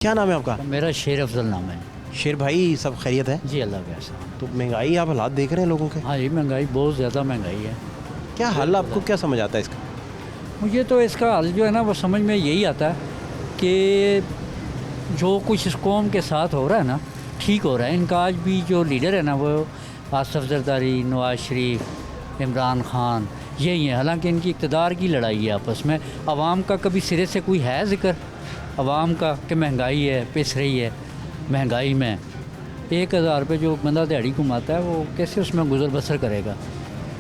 क्या नाम है आपका? मेरा शेर अफजल नाम है। शेर भाई, सब खैरियत है? जी अल्लाह का एहसान। तो महंगाई आप हालात देख रहे हैं लोगों के, हाँ जी, महंगाई बहुत ज़्यादा महंगाई है। क्या हल आपको क्या समझ आता है इसका? मुझे तो इसका हल जो है ना वो समझ में यही आता है कि जो कुछ इस कौम के साथ हो रहा है ना ठीक हो रहा है। इनका आज भी जो लीडर है ना वो आसिफ जरदारी, नवाज शरीफ, इमरान खान यही है। हालांकि इनकी इक़्तिदार की लड़ाई है आपस में। आवाम का कभी सिरे से कोई है ज़िक्र आवाम का कि महंगाई है, पिस रही है महंगाई में। 1000 रुपये जो बंदा दिहाड़ी कमाता है वो कैसे उसमें गुजर बसर करेगा?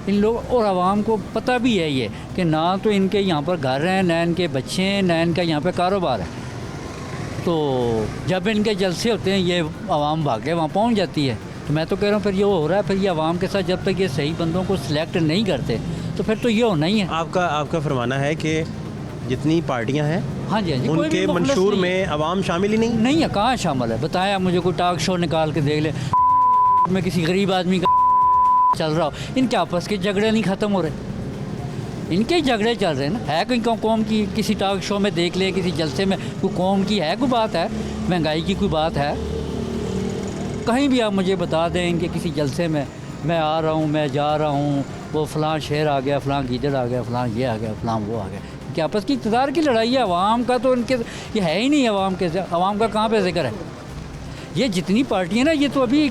इन लोग और आवाम को पता भी है ये कि ना तो इनके यहाँ पर घर हैं, ना इनके बच्चे हैं, ना इनका यहाँ पर कारोबार है। तो जब इनके जलसे होते हैं ये आवाम भागे वहाँ पहुँच जाती है। तो मैं तो कह रहा हूँ फिर ये हो रहा है। फिर ये आवाम के साथ जब तक ये सही बंदों को सिलेक्ट नहीं करते तो फिर तो ये होना ही है। आपका फरमाना है कि जितनी पार्टियां हैं हाँ जी, हाँ जी, कोई भी उनके मुखलस मंशूर नहीं में आवाम शामिल ही नहीं है। कहाँ शामिल है? बताया मुझे, कोई टॉक शो निकाल के देख ले में किसी गरीब आदमी का चल रहा हो। इनके आपस के झगड़े नहीं ख़त्म हो रहे, इनके ही झगड़े चल रहे हैं ना। है कोई कौम की किसी टॉक शो में देख ले, किसी जलसे में कोई कौम की है कोई बात है? महंगाई की कोई बात है? कहीं भी आप मुझे बता दें इनके किसी जलसे में मैं आ रहा हूँ, मैं जा रहा हूँ, वो फ़लाँ शहर आ गया, फ़लाँ गीदड़ आ गया, फ़लाँ ये आ गया, फ़लाँ वो आ गया। कि आपस की इक़्तिदार की लड़ाई है। आवाम का तो इनके ये है ही नहीं। आवाम का कहाँ पे जिक्र है? ये जितनी पार्टियाँ ना ये तो अभी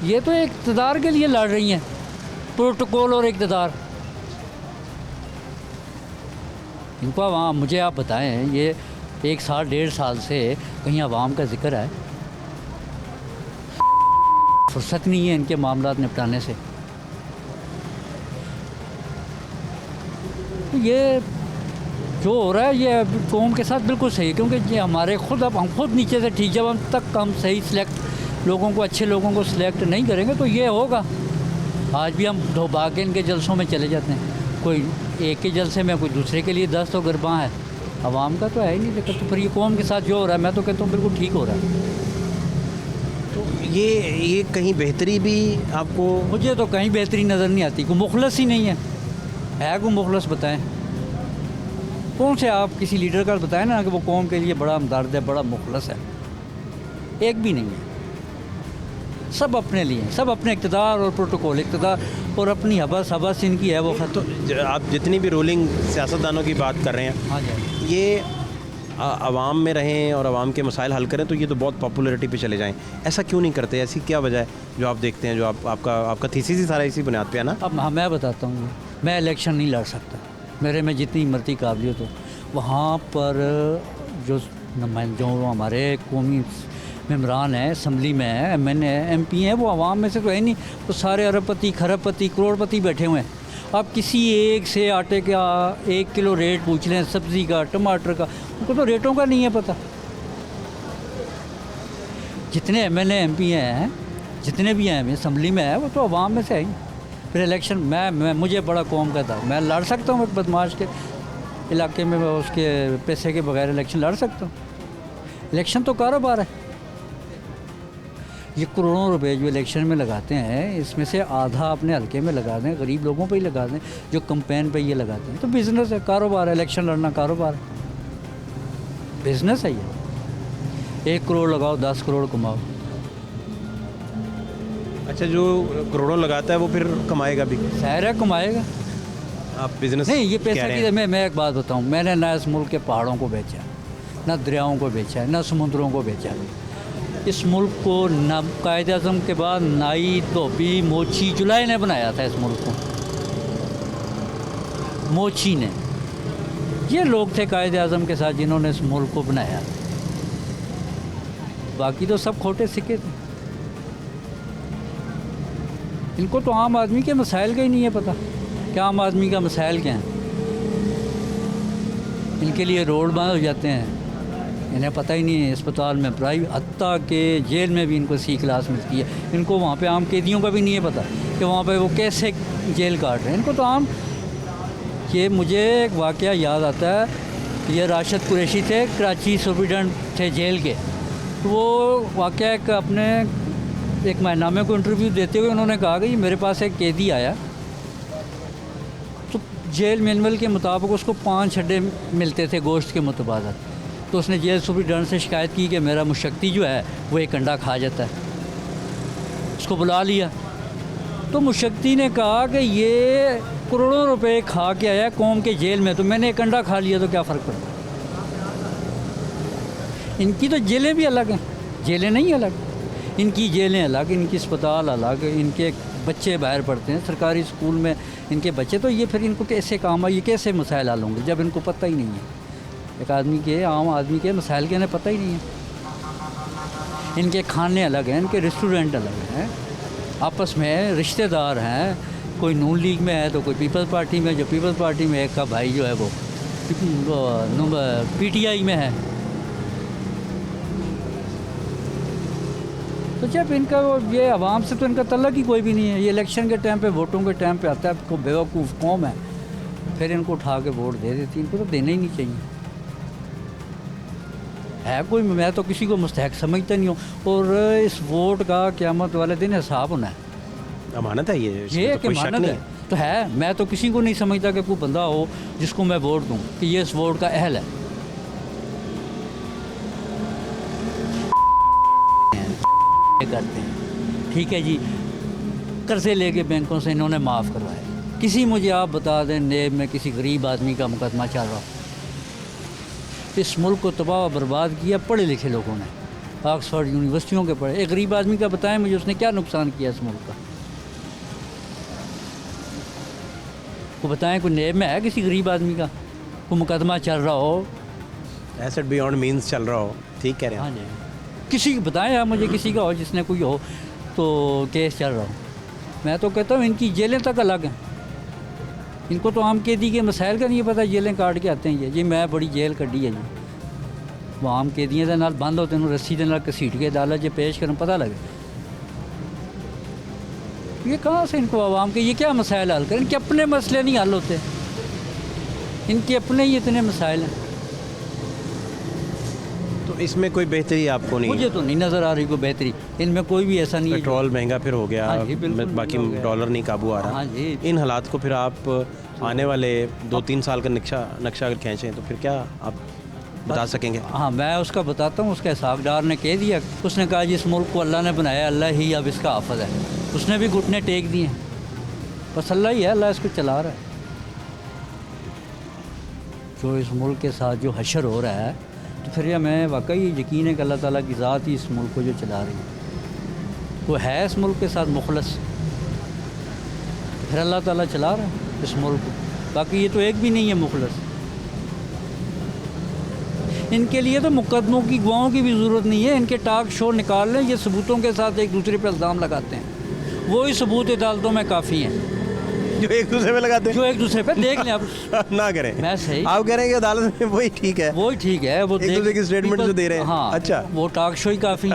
ये तो इक़्तिदार के लिए लड़ रही हैं, प्रोटोकॉल और इक़्तिदार। इनको आवाम मुझे आप बताएं, ये 1 साल 1.5 साल से कहीं आवाम का जिक्र है? फुर्सत नहीं है इनके मामलात निपटाने से। ये जो हो रहा है ये कौम के साथ बिल्कुल सही है, क्योंकि ये हमारे खुद अब हम खुद नीचे से ठीक, जब हम सही सिलेक्ट लोगों को, अच्छे लोगों को सिलेक्ट नहीं करेंगे तो ये होगा। आज भी हम दो भागे इनके जलसों में चले जाते हैं, कोई एक के जलसे में, कोई दूसरे के लिए 10 तो गरबा है। आवाम का तो है ही नहीं दिक्कत। तो फिर ये कौम के साथ जो हो रहा है मैं तो कहता हूँ बिल्कुल ठीक हो रहा है। तो ये कहीं बेहतरी भी आपको? मुझे तो कहीं बेहतरी नज़र नहीं आती। कोई मुखलस ही नहीं है कोई मुखलस? बताएं कौन से आप किसी लीडर का बताएं ना कि वो कौम के लिए बड़ा हमदर्द है, बड़ा मुखलस है। एक भी नहीं है। सब अपने लिए, सब अपने इक़्तिदार और प्रोटोकॉल, इक़्तिदार और अपनी हबस इनकी है वो। तो आप जितनी भी रूलिंग सियासतदानों की बात कर रहे हैं, हाँ जी, ये आवाम में रहें और आवाम के मसाइल हल करें तो ये तो बहुत पॉपुलैरिटी पे चले जाएं। ऐसा क्यों नहीं करते? ऐसी क्या वजह है जो आप देखते हैं, जो आपका थीसिस ही सारा इसी बुनियाद पे है ना? अब मैं बताता हूँ, मैं इलेक्शन नहीं लड़ सकता। मेरे में जितनी मर्जी काबिलियत हो, वहाँ पर जो हमारे कौमी मेम्बरान हैं, असम्बली में है, MNA MP हैं, वो आवाम में से तो है नहीं। वो सारे अरबपति, खरबपति, करोड़पति बैठे हुए हैं। आप किसी एक से आटे का 1 किलो रेट पूछ लें, सब्ज़ी का, टमाटर का, उनको तो रेटों का नहीं है पता। जितने MNA MP हैं, जितने भी हैं असम्बली में है, वो तो आवाम में से है ही। फिर इलेक्शन मैं मुझे बड़ा कौम का था, मैं लड़ सकता हूँ एक बदमाश के इलाके में, उसके पैसे के बगैर इलेक्शन लड़ सकता हूँ। इलेक्शन तो कारोबार है। ये करोड़ों रुपए जो इलेक्शन में लगाते हैं, इसमें से आधा अपने हल्के में लगा दें, गरीब लोगों पे ही लगा दें, जो कैंपेन पे ये लगाते हैं। तो बिज़नेस है, कारोबार है। इलेक्शन लड़ना कारोबार है, बिज़नेस है ये। 1 करोड़ लगाओ, 10 करोड़ कमाओ। अच्छा, जो करोड़ों लगाता है वो फिर कमाएगा भी? ज़ाहिर है कमाएगा। आप बिजनेस नहीं, ये पैसा कह रहे की हैं। मैं एक बात बताऊँ, मैंने ना इस मुल्क के पहाड़ों को बेचा, ना दरियाओं को बेचा, ना समुद्रों को बेचा। इस मुल्क को न कायदे आज़म के बाद नाई, धोबी, मोची, जुलाई ने बनाया था। इस मुल्क को मोची ने, ये लोग थे कायदे आज़म के साथ जिन्होंने इस मुल्क को बनाया। बाकी तो सब खोटे सिक्के थे। इनको तो आम आदमी के मसाइल का ही नहीं है पता कि आम आदमी का मसाइल क्या है। इनके लिए रोड बंद हो जाते हैं, इन्हें पता ही नहीं है। अस्पताल में प्राइवेट, हत्ता के जेल में भी इनको C क्लास मिलती है। इनको वहाँ पे आम कैदियों का भी नहीं है पता कि वहाँ पे वो कैसे जेल काट रहे हैं। इनको तो आम ये मुझे एक वाक़या याद आता है। ये राशिद कुरैशी थे, कराची सुप्रीडेंट थे जेल के। तो वो वाक़या एक अपने एक महनामे को इंटरव्यू देते हुए उन्होंने कहा कि मेरे पास एक कैदी आया, तो जेल मैनुअल के मुताबिक उसको 5 अड्डे मिलते थे गोश्त के मुतबादल। तो उसने जेल सुपरिटेंडेंट से शिकायत की कि मेरा मुशक्ति जो है वो एक अंडा खा जाता है। उसको बुला लिया तो मुशक्ति ने कहा कि ये करोड़ों रुपए खा के आया कौम के जेल में, तो मैंने एक अंडा खा लिया तो क्या फ़र्क पड़ता। इनकी तो जेलें भी अलग हैं, जेलें नहीं अलग, इनकी जेलें अलग, इनकी अस्पताल अलग, इनके बच्चे बाहर पढ़ते हैं सरकारी स्कूल में इनके बच्चे। तो ये फिर इनको कैसे काम आए, ये कैसे मसाइल हल होंगे जब इनको पता ही नहीं है। एक आदमी के, आम आदमी के मसाइल के इन्हें पता ही नहीं है। इनके खाने अलग हैं, इनके रेस्टोरेंट अलग हैं, आपस में रिश्तेदार हैं, कोई नून लीग में है तो कोई पीपल्स पार्टी में, जो पीपल्स पार्टी में एक का भाई जो है वो PTI में है। तो जब इनका वो ये आवाम से तो इनका तल्लक ही कोई भी नहीं है। ये इलेक्शन के टाइम पे, वोटों के टाइम पे आता है, को बेवकूफ़ कौम है, फिर इनको उठा के वोट दे देती। इनको तो देना ही नहीं चाहिए है कोई। मैं तो किसी को मुस्तहक समझता नहीं हूँ। और इस वोट का क़यामत वाले दिन हिसाब होना है, अमानत है ये कि अमानत है तो है। मैं तो किसी को नहीं समझता कि कोई बंदा हो जिसको मैं वोट दूँ कि ये इस वोट का अहल है। करते हैं, ठीक है जी, कर्जे लेके बैंकों से इन्होंने माफ़ करवाए। किसी मुझे आप बता दें नेब में किसी गरीब आदमी का मुकदमा चल रहा हो। इस मुल्क को तबाह बर्बाद किया पढ़े लिखे लोगों ने, ऑक्सफोर्ड यूनिवर्सिटियों के पढ़े। एक गरीब आदमी का बताएं मुझे, उसने क्या नुकसान किया इस मुल्क का, को बताएं। कोई नेब में है किसी गरीब आदमी का कोई मुकदमा चल रहा हो, एसेट बियॉन्ड मींस चल रहा हो, ठीक कह रहे हैं। हाँ जी, किसी बताएं आप मुझे किसी का हो जिसने कोई हो तो केस चल रहा हो। मैं तो कहता हूँ इनकी जेलें तक अलग हैं। इनको तो आम कैदी के मसाइल का नहीं पता, जेलें काट के आते हैं ये जी मैं बड़ी जेल कड्डी है जी। वो आम कैदियों के नाल बंद होते हैं, रस्सी के नाल घसीट के अदालत जो पेश करन पता लगे। ये कहाँ से इनको आवाम के ये क्या मसाइल हल करें। इनके अपने मसले नहीं हल होते, इनके अपने ही इतने मसाइल हैं। तो इसमें कोई बेहतरी आपको नहीं, मुझे तो नहीं नज़र आ रही कोई बेहतरी इनमें, कोई भी ऐसा नहीं है। पेट्रोल महंगा फिर हो गया, हाँ जी, बिल्कुल बाकी महंगा हो गया। डॉलर नहीं काबू आ रहा। हाँ जी। इन हालात को फिर आप आने वाले 2-3 साल का नक्शा अगर खींचें तो फिर क्या आप बता सकेंगे? हाँ, मैं उसका बताता हूँ। उसका सागदार ने कह दिया, उसने कहा जिस मुल्क को अल्लाह ने बनाया अल्लाह ही अब इसका हाफ़िज़ है। उसने भी घुटने टेक दिए, बस अल्लाह ही है, अल्लाह इसको चला रहा है। जो इस मुल्क के साथ जो हशर हो रहा है, तो फिर यह मैं वाकई यकीन है कि अल्लाह ताला की ज़ात ही इस मुल्क को जो चला रही है, वो है इस मुल्क के साथ मुखलस, फिर अल्लाह ताला चला रहा है इस मुल्क को। बाकी ये तो एक भी नहीं है मुखलस। इनके लिए तो मुकदमों की, गवाहों की भी ज़रूरत नहीं है। इनके टॉक शो निकाल लें, ये सबूतों के साथ एक दूसरे पर इल्ज़ाम लगाते हैं, वही सबूत अदालतों में काफ़ी हैं। जो एक दूसरे पे लगाते हैं, जो एक दूसरे पे देख लें आप ना करें। मैं सही, आप कह रहे हैं कि अदालत में वही ठीक है, वही ठीक है। वो एक दूसरे की स्टेटमेंट जो दे रहे हैं। हाँ, अच्छा, वो टॉक शो ही काफ़ी,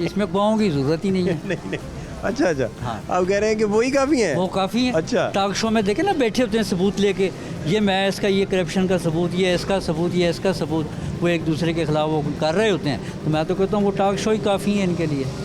इसमें गवाहों की ज़रूरत ही नहीं है। नहीं। अच्छा हाँ। आप कह रहे हैं कि वही काफ़ी है, वो काफ़ी है। अच्छा, टॉक शो में देखे ना बैठे होते हैं सबूत लेके, ये मैं इसका ये करप्शन का सबूत, ये इसका सबूत, ये इसका सबूत, वो एक दूसरे के खिलाफ वो कर रहे होते हैं। तो मैं तो कहता हूँ वो टॉक शो ही काफ़ी है इनके लिए।